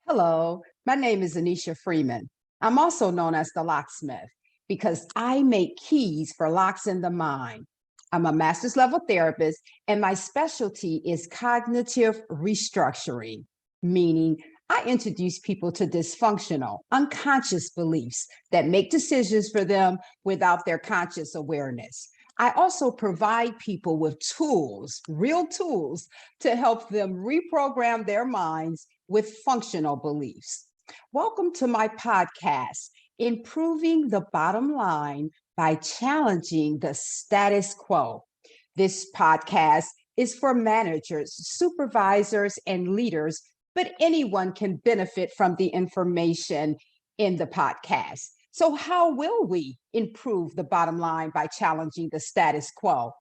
Hello, my name is Anneshia Freeman. I'm also known as the Locksmith because I make keys for locks in the mind. I'm a master's level therapist, and my specialty is cognitive restructuring, meaning I introduce people to dysfunctional, unconscious beliefs that make decisions for them without their conscious awareness. I also provide people with tools, real tools, to help them reprogram their minds with functional beliefs. Welcome to my podcast, Improving the Bottom Line by Challenging the Status Quo. This podcast is for managers, supervisors, and leaders, but anyone can benefit from the information in the podcast. So, how will we improve the bottom line by challenging the status quo?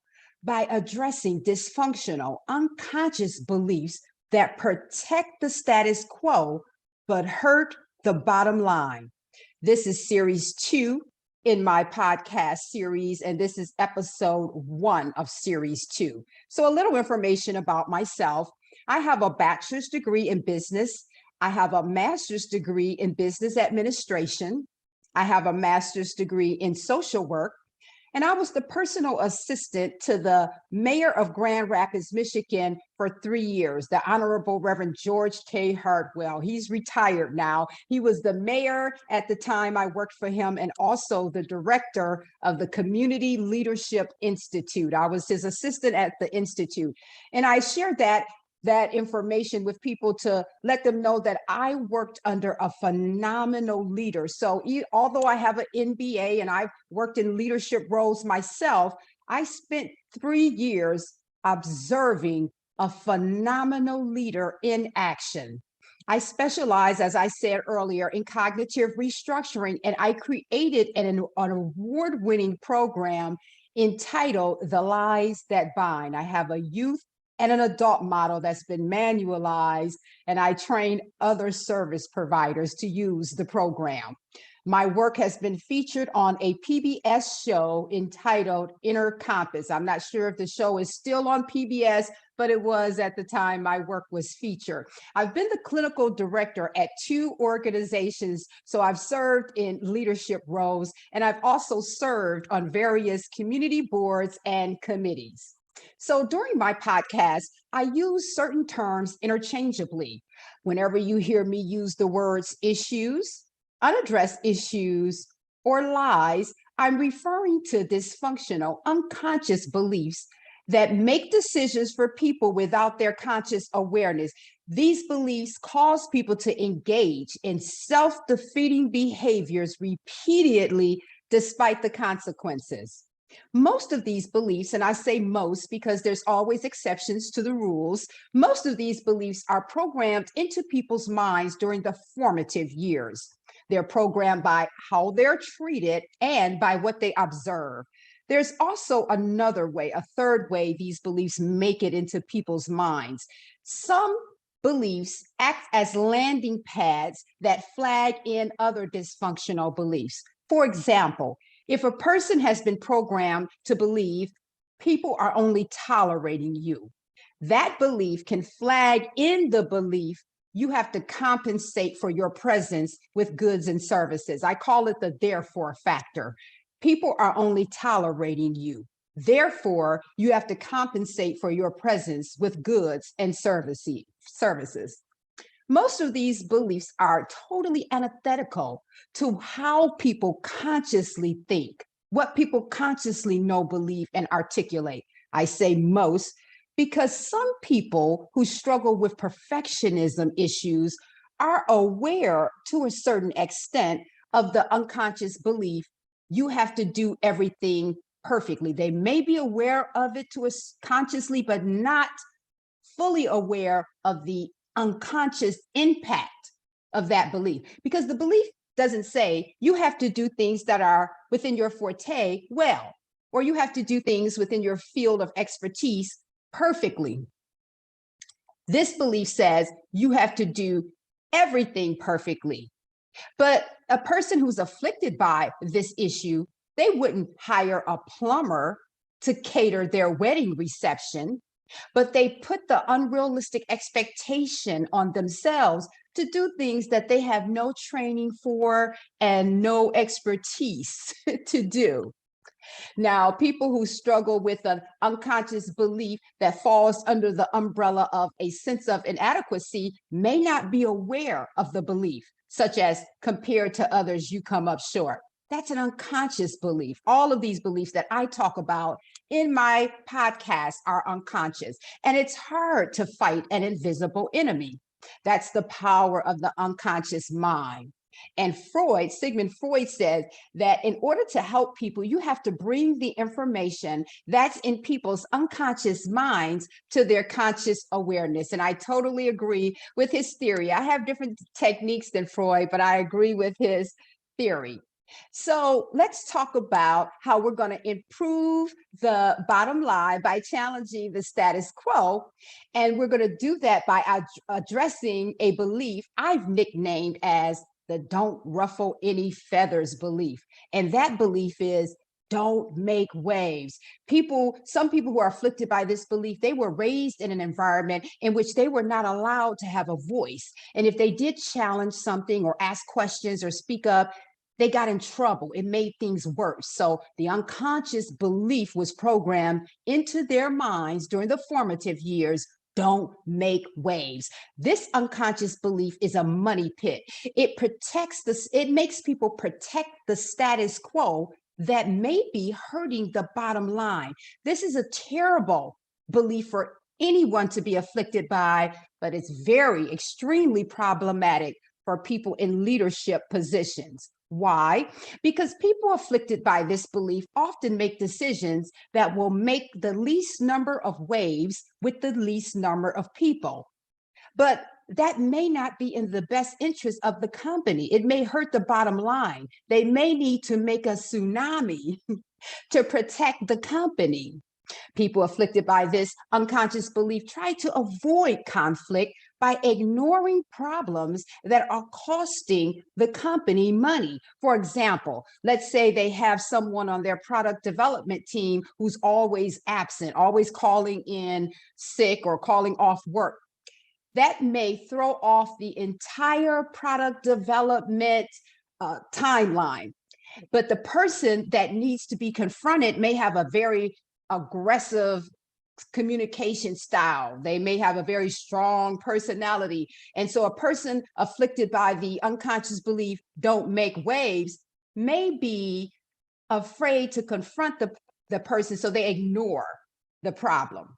By addressing dysfunctional, unconscious beliefs that protect the status quo, but hurt the bottom line. This is series 2 in my podcast series, and this is episode 1 of series 2. So a little information about myself. I have a bachelor's degree in business. I have a master's degree in business administration. I have a master's degree in social work. And I was the personal assistant to the mayor of Grand Rapids, Michigan for 3 years, the Honorable Reverend George K. Hartwell. He's retired now. He was the mayor at the time I worked for him and also the director of the Community Leadership Institute. I was his assistant at the Institute. And I shared that information with people to let them know that I worked under a phenomenal leader. So although I have an MBA and I've worked in leadership roles myself, I spent 3 years observing a phenomenal leader in action. I specialize, as I said earlier, in cognitive restructuring, and I created an award-winning program entitled The Lies That Bind. I have a youth and an adult model that's been manualized, and I train other service providers to use the program. My work has been featured on a PBS show entitled Inner Compass. I'm not sure if the show is still on PBS, but it was at the time my work was featured. I've been the clinical director at 2 organizations, so I've served in leadership roles, and I've also served on various community boards and committees. So during my podcast, I use certain terms interchangeably. Whenever you hear me use the words issues, unaddressed issues, or lies, I'm referring to dysfunctional, unconscious beliefs that make decisions for people without their conscious awareness. These beliefs cause people to engage in self-defeating behaviors repeatedly despite the consequences. Most of these beliefs, and I say most because there's always exceptions to the rules, most of these beliefs are programmed into people's minds during the formative years. They're programmed by how they're treated and by what they observe. There's also another way, a third way these beliefs make it into people's minds. Some beliefs act as landing pads that flag in other dysfunctional beliefs. For example, if a person has been programmed to believe people are only tolerating you, that belief can flag in the belief you have to compensate for your presence with goods and services. I call it the therefore factor. People are only tolerating you. Therefore, you have to compensate for your presence with goods and services. Most of these beliefs are totally antithetical to how people consciously think, what people consciously know, believe, and articulate. I say most because some people who struggle with perfectionism issues are aware to a certain extent of the unconscious belief you have to do everything perfectly. They may be aware of it consciously, but not fully aware of the unconscious impact of that belief, because the belief doesn't say you have to do things that are within your forte well, or you have to do things within your field of expertise perfectly. This belief says you have to do everything perfectly. But a person who's afflicted by this issue, they wouldn't hire a plumber to cater their wedding reception. but they put the unrealistic expectation on themselves to do things that they have no training for and no expertise to do. Now, people who struggle with an unconscious belief that falls under the umbrella of a sense of inadequacy may not be aware of the belief, such as compared to others, you come up short. That's an unconscious belief. All of these beliefs that I talk about in my podcast are unconscious, and it's hard to fight an invisible enemy. That's the power of the unconscious mind. And Sigmund Freud said that in order to help people, you have to bring the information that's in people's unconscious minds to their conscious awareness. And I totally agree with his theory. I have different techniques than Freud, but I agree with his theory. So let's talk about how we're going to improve the bottom line by challenging the status quo. And we're going to do that by addressing a belief I've nicknamed as the don't ruffle any feathers belief. And that belief is don't make waves. Some people who are afflicted by this belief, they were raised in an environment in which they were not allowed to have a voice. And if they did challenge something or ask questions or speak up, they got in trouble. It made things worse. So the unconscious belief was programmed into their minds during the formative years. Don't make waves. This unconscious belief is a money pit. It makes people protect the status quo that may be hurting the bottom line. This is a terrible belief for anyone to be afflicted by, but it's extremely problematic for people in leadership positions. Why? Because people afflicted by this belief often make decisions that will make the least number of waves with the least number of people. But that may not be in the best interest of the company. It may hurt the bottom line. They may need to make a tsunami to protect the company. People afflicted by this unconscious belief try to avoid conflict by ignoring problems that are costing the company money. For example, let's say they have someone on their product development team who's always absent, always calling in sick or calling off work. That may throw off the entire product development timeline. But the person that needs to be confronted may have a very aggressive communication style. They may have a very strong personality. And so a person afflicted by the unconscious belief, don't make waves, may be afraid to confront the person, so they ignore the problem.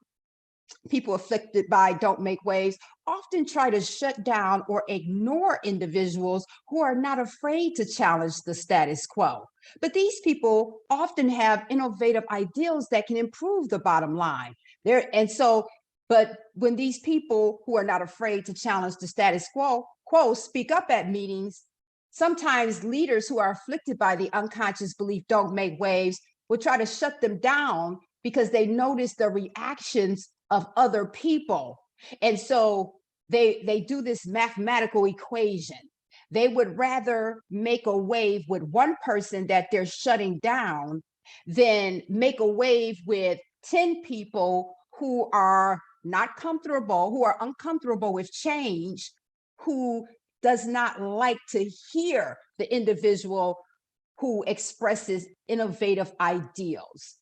People afflicted by don't make waves often try to shut down or ignore individuals who are not afraid to challenge the status quo. But these people often have innovative ideals that can improve the bottom line. But when these people who are not afraid to challenge the status quo speak up at meetings, sometimes leaders who are afflicted by the unconscious belief don't make waves will try to shut them down because they notice the reactions of other people. And so they do this mathematical equation. They would rather make a wave with one person that they're shutting down than make a wave with 10 people who are not comfortable, who are uncomfortable with change, who does not like to hear the individual who expresses innovative ideals.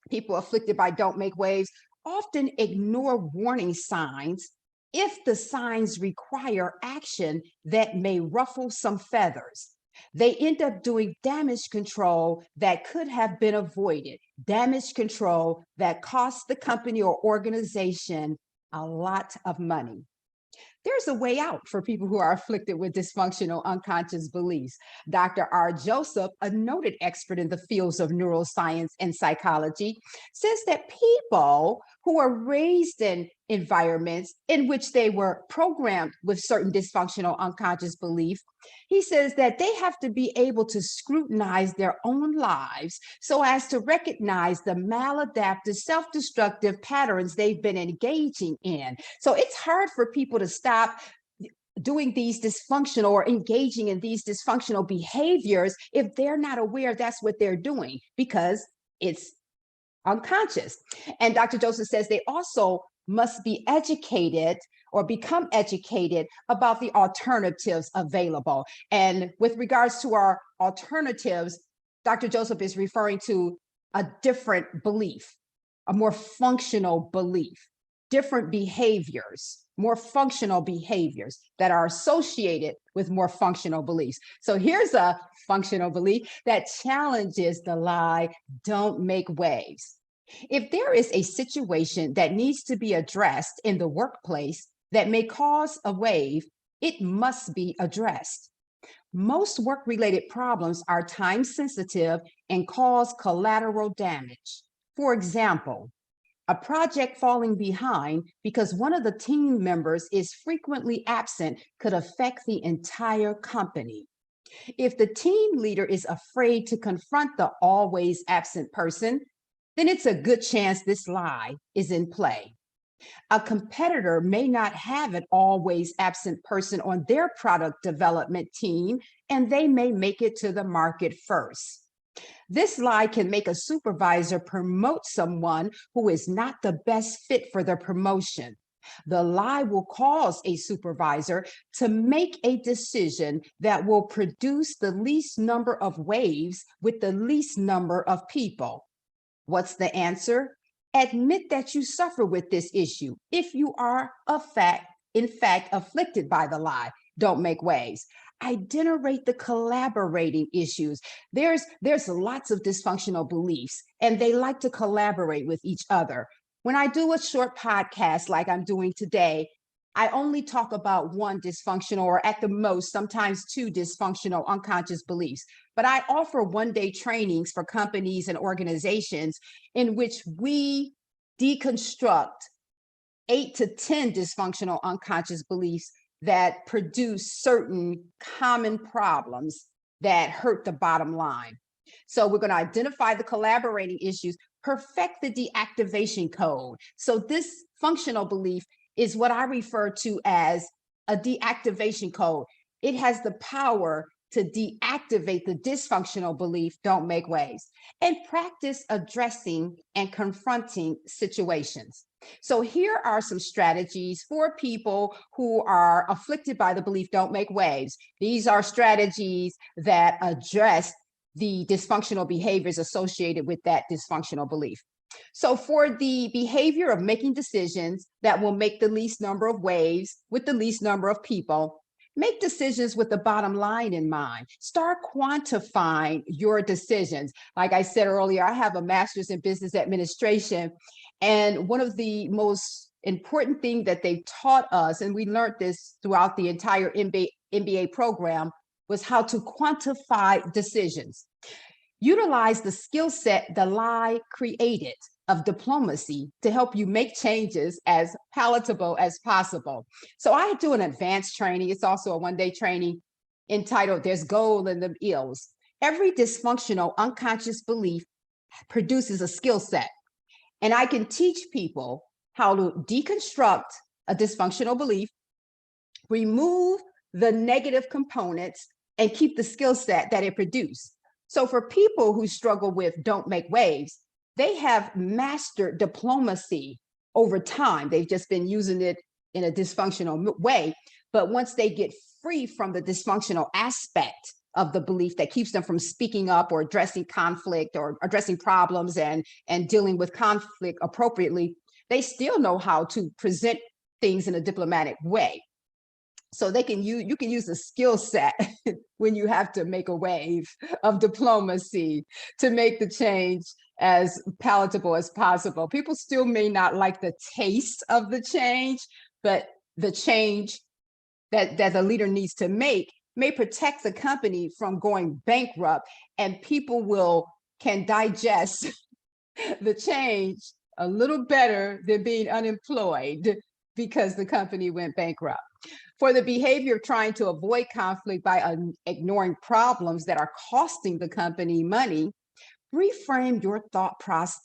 People afflicted by don't make waves often ignore warning signs if the signs require action that may ruffle some feathers. They end up doing damage control that could have been avoided, damage control that costs the company or organization a lot of money. There's a way out for people who are afflicted with dysfunctional unconscious beliefs. Dr. R. Joseph, a noted expert in the fields of neuroscience and psychology, says that people who are raised in environments in which they were programmed with certain dysfunctional unconscious belief, he says that they have to be able to scrutinize their own lives so as to recognize the maladaptive, self-destructive patterns they've been engaging in. So it's hard for people to stop doing these dysfunctional or engaging in these dysfunctional behaviors if they're not aware that's what they're doing, because it's unconscious. And Dr. Joseph says they also must be educated or become educated about the alternatives available. And with regards to our alternatives, Dr. Joseph is referring to a different belief, a more functional belief, different behaviors, more functional behaviors that are associated with more functional beliefs. So here's a functional belief that challenges the lie, don't make waves. If there is a situation that needs to be addressed in the workplace that may cause a wave, it must be addressed. Most work-related problems are time sensitive and cause collateral damage. For example, a project falling behind because one of the team members is frequently absent could affect the entire company. If the team leader is afraid to confront the always absent person, then it's a good chance this lie is in play. A competitor may not have an always absent person on their product development team, and they may make it to the market first. This lie can make a supervisor promote someone who is not the best fit for the promotion. The lie will cause a supervisor to make a decision that will produce the least number of waves with the least number of people. What's the answer? Admit that you suffer with this issue. If you are in fact afflicted by the lie, don't make waves. Identify the collaborating issues. There's lots of dysfunctional beliefs, and they like to collaborate with each other. When I do a short podcast like I'm doing today, I only talk about one dysfunctional, or at the most, sometimes two dysfunctional unconscious beliefs. But I offer one-day trainings for companies and organizations in which we deconstruct 8 to 10 dysfunctional unconscious beliefs that produce certain common problems that hurt the bottom line. So we're going to identify the collaborating issues, perfect the deactivation code. So this functional belief is what I refer to as a deactivation code. It has the power to deactivate the dysfunctional belief, don't make waves, and practice addressing and confronting situations. So here are some strategies for people who are afflicted by the belief, don't make waves. These are strategies that address the dysfunctional behaviors associated with that dysfunctional belief. So for the behavior of making decisions that will make the least number of waves with the least number of people, make decisions with the bottom line in mind. Start quantifying your decisions. Like I said earlier, I have a master's in business administration, and one of the most important things that they taught us, and we learned this throughout the entire MBA program, was how to quantify decisions. Utilize the skill set the lie created of diplomacy to help you make changes as palatable as possible. So I do an advanced training. It's also a one-day training entitled There's Gold in the Ills. Every dysfunctional unconscious belief produces a skill set. And I can teach people how to deconstruct a dysfunctional belief, remove the negative components, and keep the skill set that it produced. So for people who struggle with don't make waves, they have mastered diplomacy over time. They've just been using it in a dysfunctional way. But once they get free from the dysfunctional aspect of the belief that keeps them from speaking up or addressing conflict or addressing problems and dealing with conflict appropriately, they still know how to present things in a diplomatic way. So they can you can use the skill set when you have to make a wave of diplomacy to make the change as palatable as possible. People still may not like the taste of the change, but the change that the leader needs to make may protect the company from going bankrupt, and people can digest the change a little better than being unemployed because the company went bankrupt. For the behavior of trying to avoid conflict by ignoring problems that are costing the company money, reframe your thought process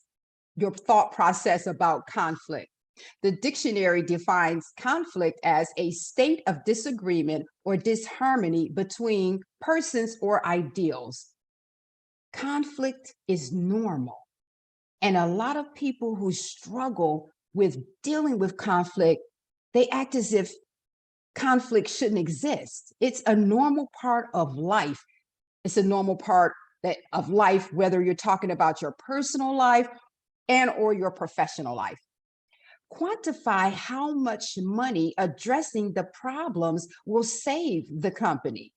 about conflict. The dictionary defines conflict as a state of disagreement or disharmony between persons or ideals. Conflict is normal. And a lot of people who struggle with dealing with conflict, they act as if conflict shouldn't exist. It's a normal part of life. It's a normal part of life, whether you're talking about your personal life and or your professional life. Quantify how much money addressing the problems will save the company.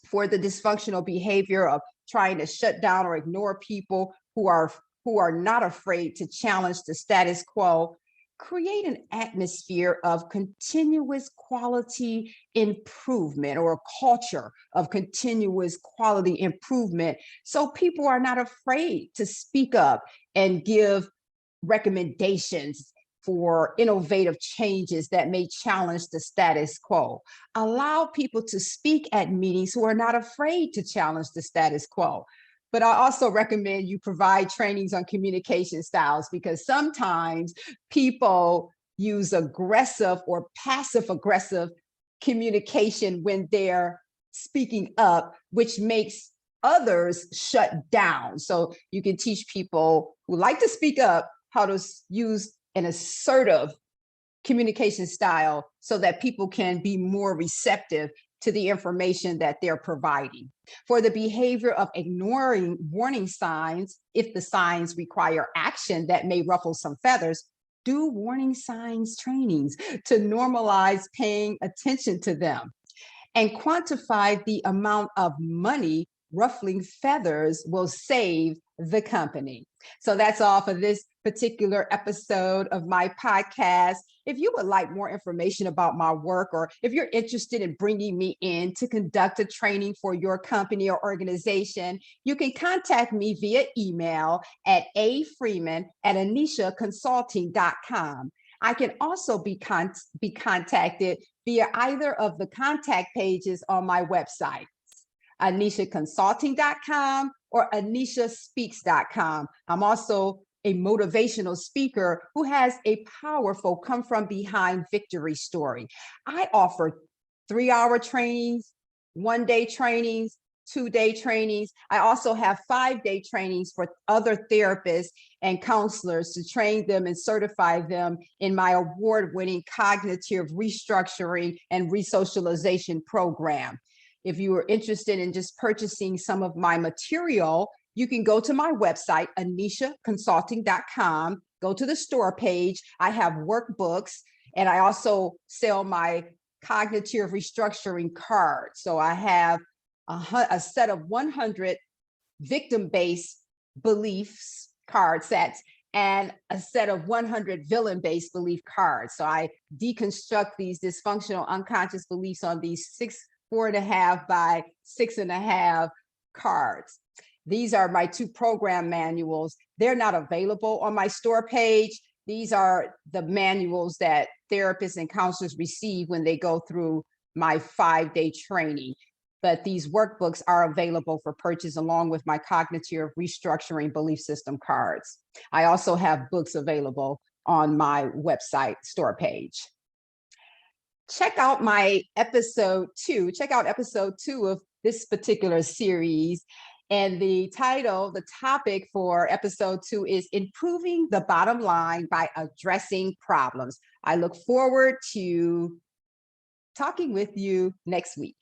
For the dysfunctional behavior of trying to shut down or ignore people who are not afraid to challenge the status quo, create an atmosphere of continuous quality improvement, or a culture of continuous quality improvement, so people are not afraid to speak up and give recommendations for innovative changes that may challenge the status quo. Allow people to speak at meetings who are not afraid to challenge the status quo. But I also recommend you provide trainings on communication styles, because sometimes people use aggressive or passive aggressive communication when they're speaking up, which makes others shut down. So you can teach people who like to speak up how to use an assertive communication style so that people can be more receptive to the information that they're providing. For the behavior of ignoring warning signs, if the signs require action that may ruffle some feathers, do warning signs trainings to normalize paying attention to them, and quantify the amount of money ruffling feathers will save the company. So that's all for this particular episode of my podcast. If you would like more information about my work, or if you're interested in bringing me in to conduct a training for your company or organization, you can contact me via email at afreeman@AnnesiaConsulting.com. I can also be contacted via either of the contact pages on my website, AnnesiaConsulting.com or AnnesiaSpeaks.com. I'm also a motivational speaker who has a powerful come from behind victory story. I offer 3-hour trainings, 1-day trainings, 2-day trainings. I also have 5-day trainings for other therapists and counselors to train them and certify them in my award-winning cognitive restructuring and resocialization program. If you are interested in just purchasing some of my material, you can go to my website, AnnesiaConsulting.com, go to the store page. I have workbooks, and I also sell my cognitive restructuring cards. So I have a set of 100 victim-based beliefs card sets and a set of 100 villain-based belief cards. So I deconstruct these dysfunctional unconscious beliefs on these 4.5 by 6.5 cards. These are my 2 program manuals. They're not available on my store page. These are the manuals that therapists and counselors receive when they go through my 5-day training. But these workbooks are available for purchase along with my cognitive restructuring belief system cards. I also have books available on my website store page. Check out my episode 2. Check out episode 2 of this particular series. And the topic for episode 2 is Improving the Bottom Line by Addressing Problems. I look forward to talking with you next week.